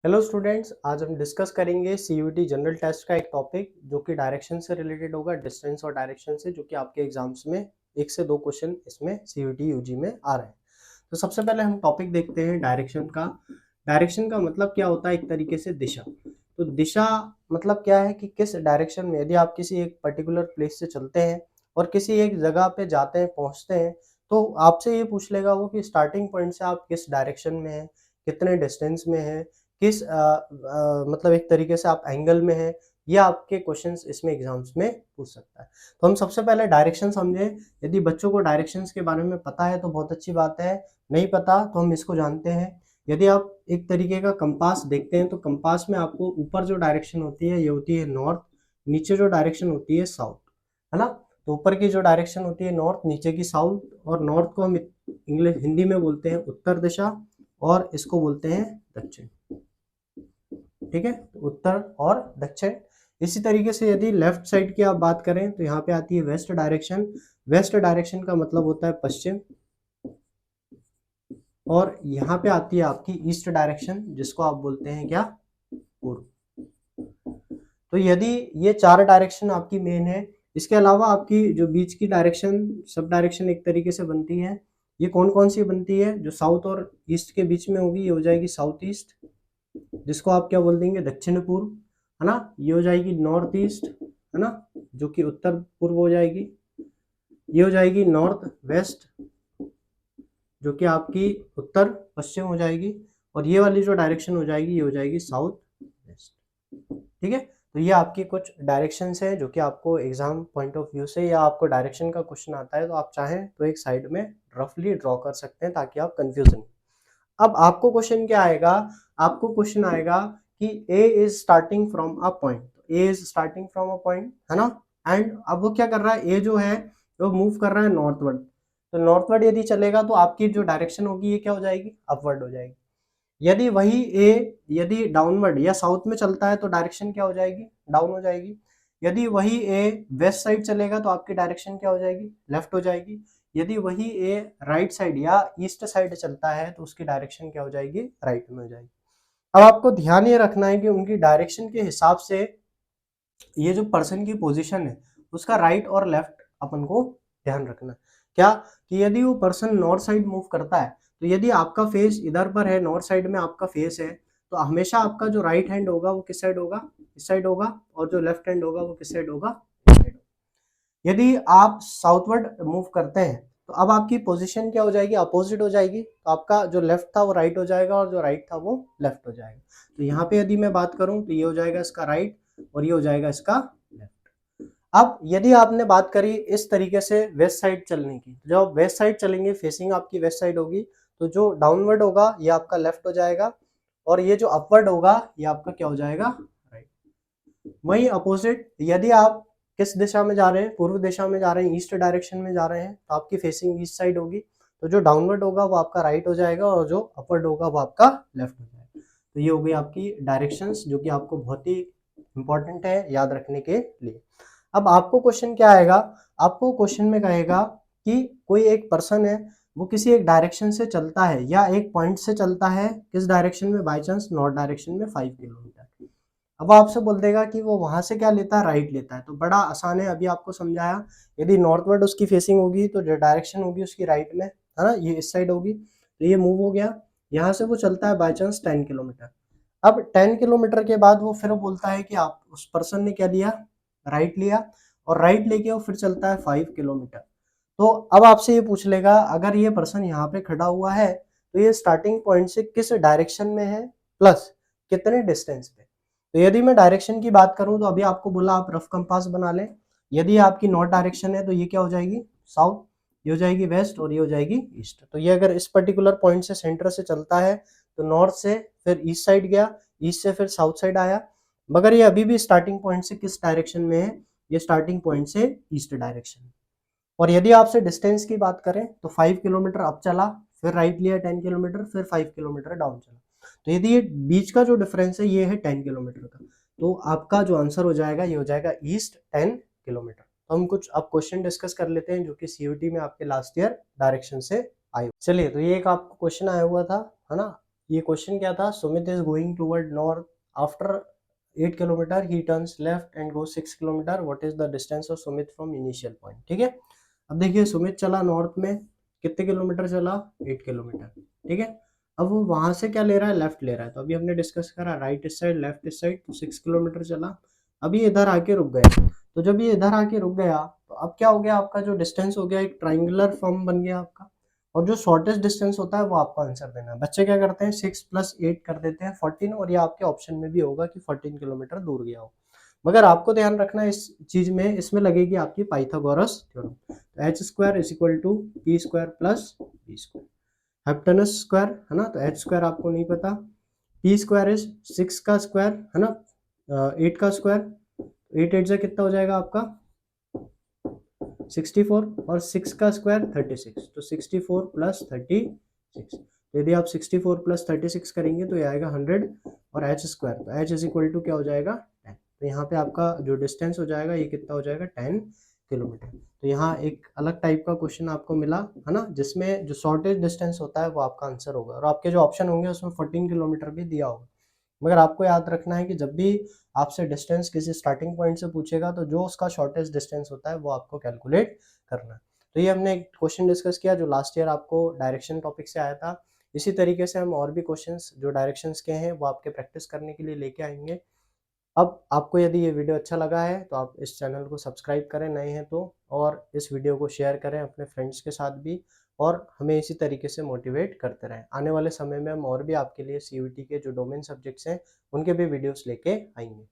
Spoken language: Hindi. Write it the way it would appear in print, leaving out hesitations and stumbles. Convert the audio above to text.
हेलो स्टूडेंट्स, आज हम डिस्कस करेंगे सीयूईटी जनरल टेस्ट का एक टॉपिक जो कि डायरेक्शन से रिलेटेड होगा, डिस्टेंस और डायरेक्शन से, जो कि आपके एग्जाम्स में 1 से 2 क्वेश्चन इसमें सीयूईटी यूजी में आ रहे हैं। तो सबसे पहले हम टॉपिक देखते हैं डायरेक्शन का। डायरेक्शन का मतलब क्या होता है? एक तरीके से दिशा। तो दिशा मतलब क्या है कि किस डायरेक्शन में, यदि आप किसी एक पर्टिकुलर प्लेस से चलते हैं और किसी एक जगह पे जाते हैं, पहुंचते हैं, तो आपसे ये पूछ लेगा वो कि स्टार्टिंग पॉइंट से आप किस डायरेक्शन में हैं, कितने डिस्टेंस में हैं, किस मतलब एक तरीके से आप एंगल में हैं। ये आपके क्वेश्चंस इसमें एग्जाम्स में पूछ सकता है। तो हम सबसे पहले डायरेक्शन समझें। यदि बच्चों को डायरेक्शंस के बारे में पता है तो बहुत अच्छी बात है, नहीं पता तो हम इसको जानते हैं। यदि आप एक तरीके का कंपास देखते हैं तो कंपास में आपको ऊपर जो डायरेक्शन होती है ये होती है नॉर्थ, नीचे जो डायरेक्शन होती है साउथ, है ना। तो ऊपर की जो डायरेक्शन होती है नॉर्थ, नीचे की साउथ, और नॉर्थ को हम इंग्लिश हिंदी में बोलते हैं उत्तर दिशा और इसको बोलते हैं दक्षिण। ठीक है, तो उत्तर और दक्षिण। इसी तरीके से यदि लेफ्ट साइड की आप बात करें तो यहाँ पे आती है वेस्ट डायरेक्शन। वेस्ट डायरेक्शन का मतलब होता है पश्चिम, और यहाँ पे आती है आपकी ईस्ट डायरेक्शन, जिसको आप बोलते हैं क्या? पूर्व। तो यदि ये 4 डायरेक्शन आपकी मेन है, इसके अलावा आपकी जो बीच की डायरेक्शन, सब डायरेक्शन एक तरीके से बनती है, ये कौन कौन सी बनती है? जो साउथ और ईस्ट के बीच में होगी ये हो जाएगी साउथ ईस्ट, जिसको आप क्या बोल देंगे? दक्षिण पूर्व, है ना। ये हो जाएगी नॉर्थ ईस्ट, है ना, जो कि उत्तर पूर्व हो जाएगी। ये हो जाएगी नॉर्थ वेस्ट, जो कि आपकी उत्तर पश्चिम हो जाएगी। और ये वाली जो डायरेक्शन हो जाएगी ये हो जाएगी साउथ वेस्ट। ठीक है, तो ये आपकी कुछ डायरेक्शंस है जो कि आपको एग्जाम पॉइंट ऑफ व्यू से, या आपको डायरेक्शन का क्वेश्चन आता है तो आप चाहें तो एक साइड में रफली ड्रॉ कर सकते हैं ताकि आप कंफ्यूजन। अब आपको क्वेश्चन क्या आएगा? आपको क्वेश्चन आएगा कि A is starting from a point. A is starting from a point, है ना। एंड अब वो क्या कर रहा है? ए जो है वो मूव कर रहा है नॉर्थवर्ड। तो नॉर्थवर्ड यदि चलेगा तो आपकी जो डायरेक्शन होगी ये क्या हो जाएगी? अपवर्ड हो जाएगी। यदि वही ए यदि डाउनवर्ड या साउथ में चलता है तो डायरेक्शन क्या हो जाएगी? डाउन हो जाएगी। यदि वही ए वेस्ट साइड चलेगा तो आपकी डायरेक्शन क्या हो जाएगी? लेफ्ट हो जाएगी। यदि वही ए राइट साइड या ईस्ट साइड चलता है तो उसकी डायरेक्शन क्या हो जाएगी? राइट में हो जाएगी। अब आपको ध्यान ये रखना है कि उनकी डायरेक्शन के हिसाब से ये जो पर्सन की पोजीशन है उसका राइट और लेफ्ट अपन को ध्यान रखना है। क्या? कि यदि वो पर्सन नॉर्थ साइड मूव करता है, तो यदि आपका फेस इधर पर है, नॉर्थ साइड में आपका फेस है, तो हमेशा आपका जो राइट हैंड होगा वो किस साइड होगा? इस साइड होगा। और जो लेफ्ट हैंड होगा वो किस साइड होगा? इस साइड। यदि आप साउथवर्ड मूव करते हैं तो अब आपकी पोजीशन क्या हो जाएगी? अपोजिट हो जाएगी। तो आपका जो लेफ्ट था वो राइट हो जाएगा और जो राइट था वो लेफ्ट हो जाएगा। तो यहाँ पे यदि मैं बात करूं तो ये हो जाएगा इसका राइट और ये हो जाएगा इसका लेफ्ट। अब यदि आपने बात करी इस तरीके से वेस्ट साइड चलने की, जब आप वेस्ट साइड चलेंगे, फेसिंग आपकी वेस्ट साइड होगी, तो जो डाउनवर्ड होगा ये आपका लेफ्ट हो जाएगा, और ये जो अपवर्ड होगा ये आपका क्या हो जाएगा? राइट। वही अपोजिट, यदि आप किस दिशा में जा रहे हैं? पूर्व दिशा में जा रहे हैं, ईस्ट डायरेक्शन में जा रहे हैं, तो आपकी फेसिंग ईस्ट साइड होगी। तो जो डाउनवर्ड होगा वो आपका राइट हो जाएगा और जो अपवर्ड होगा वो आपका लेफ्ट हो जाएगा। तो ये हो गई आपकी डायरेक्शंस, जो कि आपको बहुत ही इंपॉर्टेंट है याद रखने के लिए। अब आपको क्वेश्चन क्या आएगा? आपको क्वेश्चन में कहेगा कि कोई एक पर्सन है, वो किसी एक डायरेक्शन से चलता है या एक पॉइंट से चलता है, किस डायरेक्शन में? बाई चांस नॉर्थ डायरेक्शन में 5 किलोमीटर। अब आपसे बोल देगा कि वो वहां से क्या लेता है? राइट लेता है। तो बड़ा आसान है, अभी आपको समझाया। यदि नॉर्थवर्ड उसकी फेसिंग होगी तो जो डायरेक्शन होगी उसकी राइट में, है ना, ये इस साइड होगी। तो ये मूव हो गया, यहाँ से वो चलता है बाई चांस 10 किलोमीटर। अब 10 किलोमीटर के बाद वो फिर बोलता है कि आप उस पर्सन ने क्या लिया? राइट लिया। और राइट लेके वो फिर चलता है 5 किलोमीटर। तो अब आपसे ये पूछ लेगा, अगर ये पर्सन यहाँ पे खड़ा हुआ है तो ये स्टार्टिंग पॉइंट से किस डायरेक्शन में है, प्लस कितने डिस्टेंस पे। तो यदि मैं डायरेक्शन की बात करूं तो अभी आपको बोला आप रफ कंपास बना लें। यदि आपकी नॉर्थ डायरेक्शन है तो ये क्या हो जाएगी? साउथ। ये हो जाएगी वेस्ट और ये हो जाएगी ईस्ट। तो ये अगर इस पर्टिकुलर पॉइंट से सेंटर से चलता है तो नॉर्थ से फिर ईस्ट साइड गया, ईस्ट से फिर साउथ साइड आया। मगर ये अभी भी स्टार्टिंग पॉइंट से किस डायरेक्शन में है? ये स्टार्टिंग पॉइंट से ईस्ट डायरेक्शन। और यदि आपसे डिस्टेंस की बात करें तो 5 किलोमीटर अप चला, फिर राइट लिया 10 किलोमीटर, फिर 5 किलोमीटर डाउन चला। तो यदि ये बीच का जो डिफरेंस है ये है 10 किलोमीटर का, तो आपका जो आंसर हो जाएगा ये हो जाएगा ईस्ट 10 किलोमीटर। तो हम कुछ अब क्वेश्चन डिस्कस कर लेते हैं जो कि सीयूटी में आपके लास्ट ईयर डायरेक्शन से आए। चलिए, तो ये एक आपको क्वेश्चन आया हुआ था, है ना। ये क्वेश्चन क्या था, Sumit is going toward north after 8 kilometre he turns left and go 6 kilometre, what is the distance of Sumit from initial point. ठीक है, अब देखिए सुमित चला नॉर्थ में, कितने किलोमीटर चला, 8 किलोमीटर। ठीक है, अब वो वहां से क्या ले रहा है, लेफ्ट ले रहा है। तो अभी हमने डिस्कस करा राइट इस साइड लेफ्ट इस साइड, तो 6 किलोमीटर चला। अभी इधर आके रुक गया, तो जब ये इधर आके रुक गया तो अब क्या हो गया, आपका जो डिस्टेंस हो गया एक ट्राइंगुलर फॉर्म बन गया आपका, और जो शॉर्टेस्ट डिस्टेंस होता है वो आपको आंसर देना है। बच्चे क्या करते हैं, 6 + 8 कर देते हैं 14, और ये आपके ऑप्शन में भी होगा कि 14 किलोमीटर दूर गया हो। मगर आपको ध्यान रखना है इस चीज में, इसमें लगेगी आपकी पाइथागोरस थ्योरम। तो h square is equal to p square plus b square, hypotenuse square है ना, तो h स्क्वायर आपको नहीं पता, p स्क्वायर इज 6 का स्क्वायर है ना, 8 का स्क्वायर, 8 8 से कितना हो जाएगा आपका 64, और 6 का स्क्वायर 36, तो 64 + 36। तो यदि आप 64 + 36 करेंगे तो ये आएगा 100, और h स्क्वायर, तो h इज इक्वल टू क्या हो जाएगा 10। तो यहाँ पे आपका जो डिस्टेंस हो जाएगा ये कितना हो जाएगा 10 किलोमीटर। तो यहाँ एक अलग टाइप का क्वेश्चन आपको मिला है ना, जिसमें जो शॉर्टेस्ट डिस्टेंस होता है वो आपका आंसर होगा, और आपके जो ऑप्शन होंगे उसमें 14 किलोमीटर भी दिया होगा। मगर आपको याद रखना है कि जब भी आपसे डिस्टेंस किसी स्टार्टिंग पॉइंट से पूछेगा तो जो उसका शॉर्टेस्ट डिस्टेंस होता है वो आपको कैलकुलेट करना है। तो ये हमने एक क्वेश्चन डिस्कस किया जो लास्ट ईयर आपको डायरेक्शन टॉपिक से आया था। इसी तरीके से हम और भी क्वेश्चंस जो डायरेक्शंस के हैं वो आपके प्रैक्टिस करने के लिए लेके आएंगे। अब आपको यदि ये वीडियो अच्छा लगा है तो आप इस चैनल को सब्सक्राइब करें नए हैं तो, और इस वीडियो को शेयर करें अपने फ्रेंड्स के साथ भी, और हमें इसी तरीके से मोटिवेट करते रहें। आने वाले समय में हम और भी आपके लिए CUET के जो डोमेन सब्जेक्ट्स हैं उनके भी वीडियोस लेके आएंगे।